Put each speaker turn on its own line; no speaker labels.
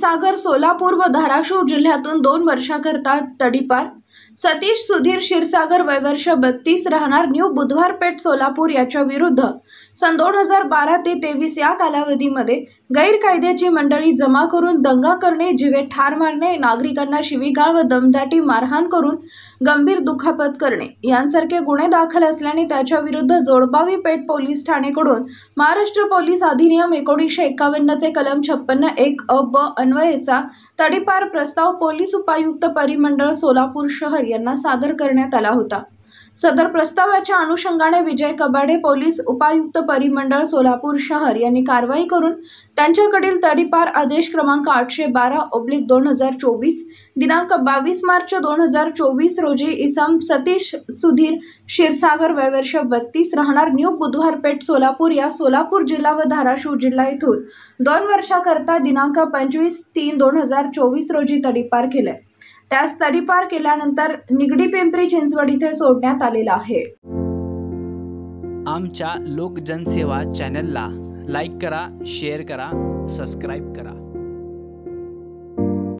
क्षीरसागर, सोलापूर व धाराशिव जिल्ह्यातून 2 वर्षाकरता तडीपार सतीश सुधीर क्षीरसागर वय वर्ष 32 राहणार न्यू बुधवार पेठ सोलापूर याच्या विरुद्ध सन 2012 ते 23 या कालावधीमध्ये गैरकायद्याची मंडळी जमा करून दंगा करणे, जीवे ठार मारणे, नागरिकांना शिवीगाळ व दमदाटी मारहाण करून गंभीर दुखापत करणे यांसारखे गुन्हे दाखल असल्याने त्याच्या विरुद्ध जोडबावी पेठ पोलीस ठाणेकडून महाराष्ट्र पोलीस अधिनियम 1951 चे कलम 56(1) अ ब अन्वयेचा तडीपार प्रस्ताव पोलीस उपायुक्त परिमंडळ सोलापूर शहर यांना सादर करण्यात आला होता। सदर प्रस्तावाच्या अनुषंगाने विजय कबाडे पोलीस उपायुक्त परिमंडळ सोलापूर शहर यांनी कारवाई करून त्यांच्याकडील तडीपार आदेश क्रमांक 812/2024 दिनांक 22 मार्च 2024 रोजी इसम सतीश सुधीर क्षीरसागर वय वर्ष 32 राहणार न्यू बुधवार पेठ सोलापूर या सोलापूर जिल्हा व धाराशिव जिल्हा येथून 2 वर्षाकरता दिनांक 25/3/2024 रोजी तडीपार केले। त्यास तडीपार केल्यानंतर निगडी पिंपरी चिंचवड इथे सोडण्यात आलेला आहे।
आमच्या लोक जनसेवा चॅनलला लाईक करा, शेअर करा, सबस्क्राईब करा।